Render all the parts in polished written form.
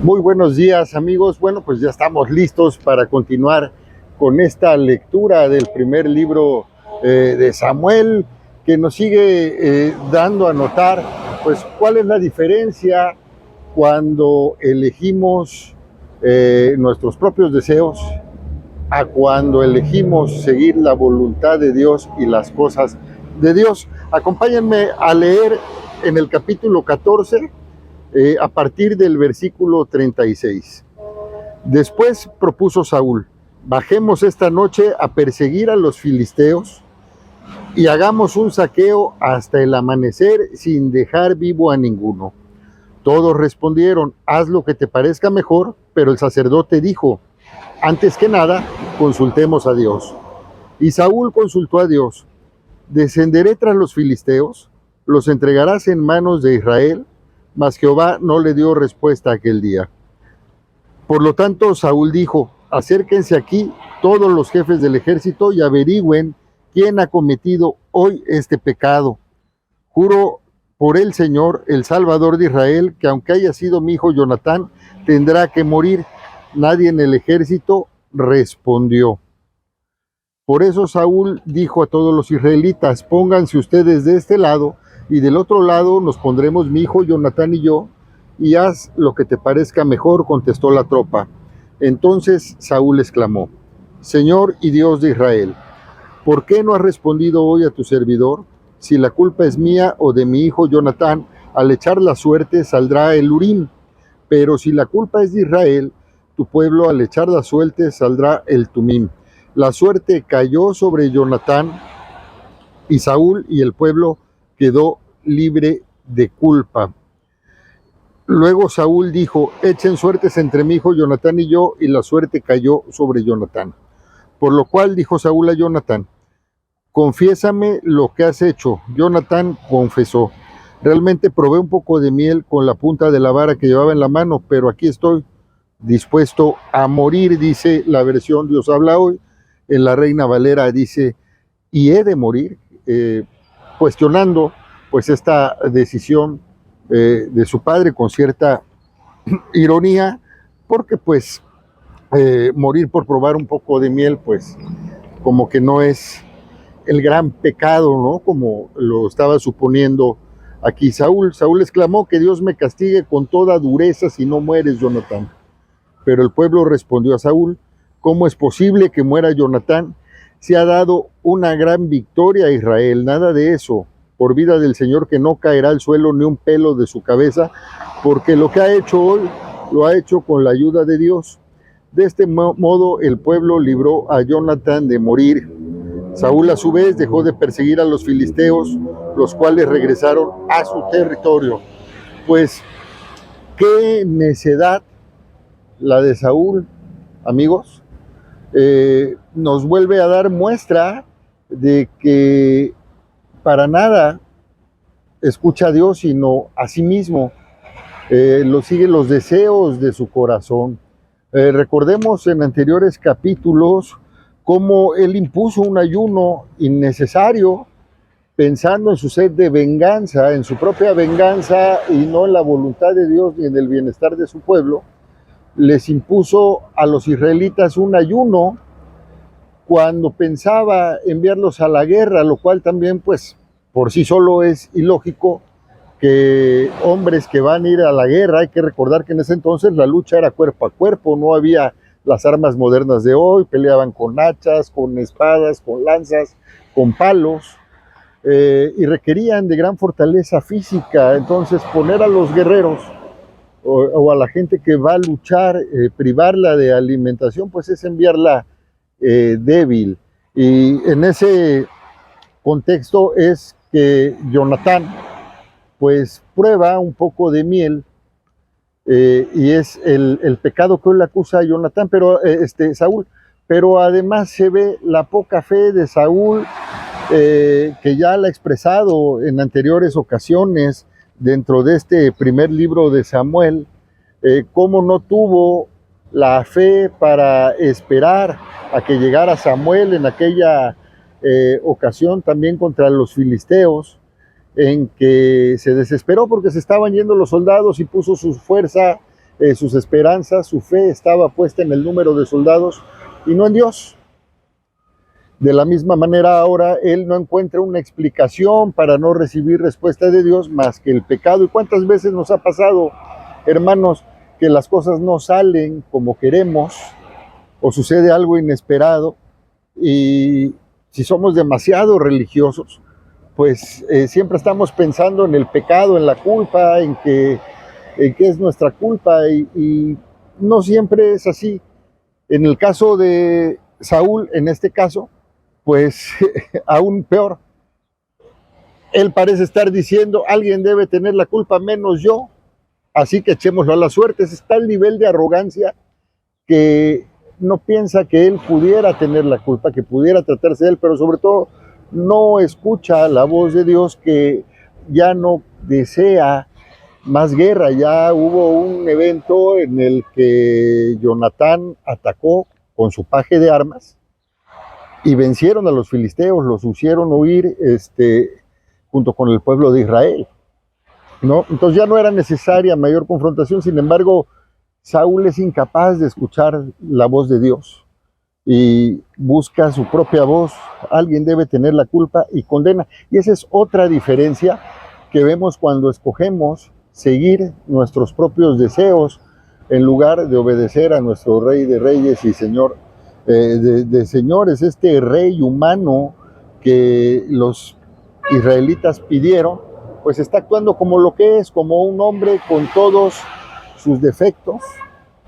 Muy buenos días, amigos. Bueno, pues ya estamos listos para continuar con esta lectura del primer libro de Samuel, que nos sigue dando a notar pues cuál es la diferencia cuando elegimos nuestros propios deseos a cuando elegimos seguir la voluntad de Dios y las cosas de Dios. Acompáñenme a leer en el capítulo 14 a partir del versículo 36. Después propuso Saúl: bajemos esta noche a perseguir a los filisteos y hagamos un saqueo hasta el amanecer sin dejar vivo a ninguno. Todos respondieron: haz lo que te parezca mejor. Pero el sacerdote dijo: antes que nada, consultemos a Dios. Y Saúl consultó a Dios: descenderé tras los filisteos, los entregarás en manos de Israel. Mas Jehová no le dio respuesta aquel día. Por lo tanto, Saúl dijo: acérquense aquí todos los jefes del ejército y averigüen quién ha cometido hoy este pecado. Juro por el Señor, el Salvador de Israel, que aunque haya sido mi hijo Jonatán, tendrá que morir. Nadie en el ejército respondió. Por eso Saúl dijo a todos los israelitas: pónganse ustedes de este lado, y del otro lado nos pondremos mi hijo Jonatán y yo, y haz lo que te parezca mejor, contestó la tropa. Entonces Saúl exclamó: Señor y Dios de Israel, ¿por qué no has respondido hoy a tu servidor? Si la culpa es mía o de mi hijo Jonatán, al echar la suerte saldrá el Urim. Pero si la culpa es de Israel, tu pueblo, al echar la suerte saldrá el Tumim. La suerte cayó sobre Jonatán y Saúl, y el pueblo quedó libre de culpa. Luego Saúl dijo: echen suertes entre mi hijo Jonatán y yo, y la suerte cayó sobre Jonatán. Por lo cual dijo Saúl a Jonatán: confiésame lo que has hecho. Jonatán confesó: realmente probé un poco de miel con la punta de la vara que llevaba en la mano, pero aquí estoy dispuesto a morir, dice la versión Dios habla hoy. En la Reina Valera dice: y he de morir, cuestionando pues esta decisión de su padre con cierta ironía, porque pues morir por probar un poco de miel, pues como que no es el gran pecado, ¿no? Como lo estaba suponiendo aquí Saúl. Saúl exclamó: que Dios me castigue con toda dureza si no mueres, Jonatán. Pero el pueblo respondió a Saúl: ¿cómo es posible que muera Jonatán? Se ha dado una gran victoria a Israel, nada de eso. Por vida del Señor, que no caerá al suelo ni un pelo de su cabeza, porque lo que ha hecho hoy lo ha hecho con la ayuda de Dios. De este modo el pueblo libró a Jonatán de morir. Saúl a su vez dejó de perseguir a los filisteos, los cuales regresaron a su territorio. Pues qué necedad la de Saúl, amigos. Nos vuelve a dar muestra de que para nada escucha a Dios, sino a sí mismo. Lo sigue los deseos de su corazón. Recordemos en anteriores capítulos cómo él impuso un ayuno innecesario, pensando en su sed de venganza, en su propia venganza, y no en la voluntad de Dios ni en el bienestar de su pueblo. Les impuso a los israelitas un ayuno cuando pensaba enviarlos a la guerra, lo cual también pues por sí solo es ilógico, que hombres que van a ir a la guerra, hay que recordar que en ese entonces la lucha era cuerpo a cuerpo, no había las armas modernas de hoy, peleaban con hachas, con espadas, con lanzas, con palos, y requerían de gran fortaleza física. Entonces poner a los guerreros o a la gente que va a luchar, privarla de alimentación, pues es enviarla débil. Y en ese contexto es que Jonatán pues prueba un poco de miel, y es el pecado que hoy le acusa a Jonatán, pero Saúl. Pero además se ve la poca fe de Saúl, que ya la ha expresado en anteriores ocasiones dentro de este primer libro de Samuel, cómo no tuvo la fe para esperar a que llegara Samuel en aquella ocasión también contra los filisteos, en que se desesperó porque se estaban yendo los soldados y puso su fuerza sus esperanzas, su fe estaba puesta en el número de soldados y no en Dios. De la misma manera ahora él no encuentra una explicación para no recibir respuesta de Dios más que el pecado. ¿Y cuántas veces nos ha pasado, hermanos, que las cosas no salen como queremos o sucede algo inesperado? Y si somos demasiado religiosos, pues siempre estamos pensando en el pecado, en la culpa, en que es nuestra culpa y no siempre es así. En el caso de Saúl, en este caso, pues aún peor. Él parece estar diciendo, alguien debe tener la culpa menos yo, así que echémoslo a la suerte. Está el nivel de arrogancia que no piensa que él pudiera tener la culpa, que pudiera tratarse de él, pero sobre todo no escucha la voz de Dios, que ya no desea más guerra. Ya hubo un evento en el que Jonatán atacó con su paje de armas y vencieron a los filisteos, los hicieron huir junto con el pueblo de Israel, ¿no? Entonces ya no era necesaria mayor confrontación. Sin embargo, Saúl es incapaz de escuchar la voz de Dios y busca su propia voz. Alguien debe tener la culpa y condena. Y esa es otra diferencia que vemos cuando escogemos seguir nuestros propios deseos en lugar de obedecer a nuestro Rey de Reyes y Señor de señores. Este rey humano que los israelitas pidieron, pues está actuando como lo que es, como un hombre con todos sus defectos,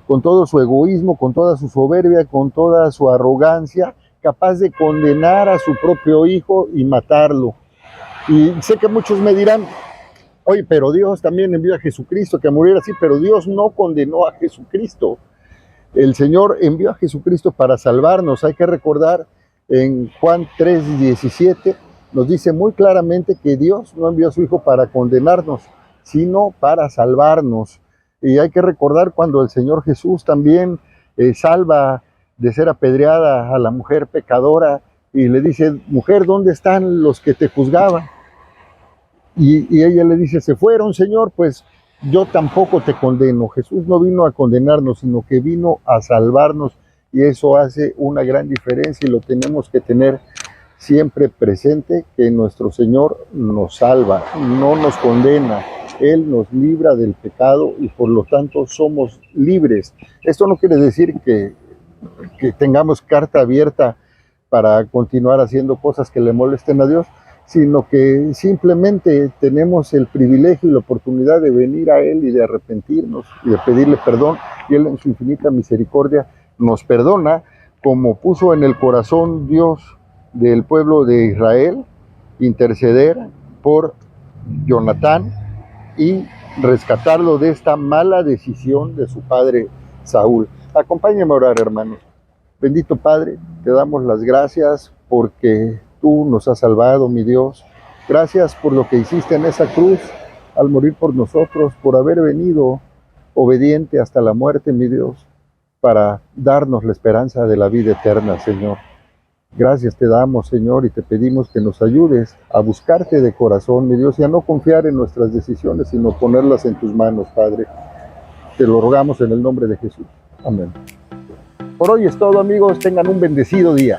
con todo su egoísmo, con toda su soberbia, con toda su arrogancia, capaz de condenar a su propio hijo y matarlo. Y sé que muchos me dirán, oye, pero Dios también envió a Jesucristo que muriera así, pero Dios no condenó a Jesucristo. El Señor envió a Jesucristo para salvarnos. Hay que recordar en Juan 3:17, nos dice muy claramente que Dios no envió a su Hijo para condenarnos, sino para salvarnos. Y hay que recordar cuando el Señor Jesús también salva de ser apedreada a la mujer pecadora y le dice, mujer, ¿dónde están los que te juzgaban? Y ella le dice, se fueron, Señor, pues yo tampoco te condeno. Jesús no vino a condenarnos, sino que vino a salvarnos, y eso hace una gran diferencia y lo tenemos que tener siempre presente, que nuestro Señor nos salva, no nos condena. Él nos libra del pecado y por lo tanto somos libres. Esto no quiere decir que tengamos carta abierta para continuar haciendo cosas que le molesten a Dios, sino que simplemente tenemos el privilegio y la oportunidad de venir a Él y de arrepentirnos y de pedirle perdón, y Él en su infinita misericordia nos perdona, como puso en el corazón Dios del pueblo de Israel interceder por Jonatán y rescatarlo de esta mala decisión de su padre Saúl. Acompáñame a orar, hermanos. Bendito Padre, te damos las gracias porque tú nos has salvado, mi Dios. Gracias por lo que hiciste en esa cruz al morir por nosotros, por haber venido obediente hasta la muerte, mi Dios, para darnos la esperanza de la vida eterna, Señor. Gracias te damos, Señor, y te pedimos que nos ayudes a buscarte de corazón, mi Dios, y a no confiar en nuestras decisiones, sino ponerlas en tus manos, Padre. Te lo rogamos en el nombre de Jesús. Amén. Por hoy es todo, amigos. Tengan un bendecido día.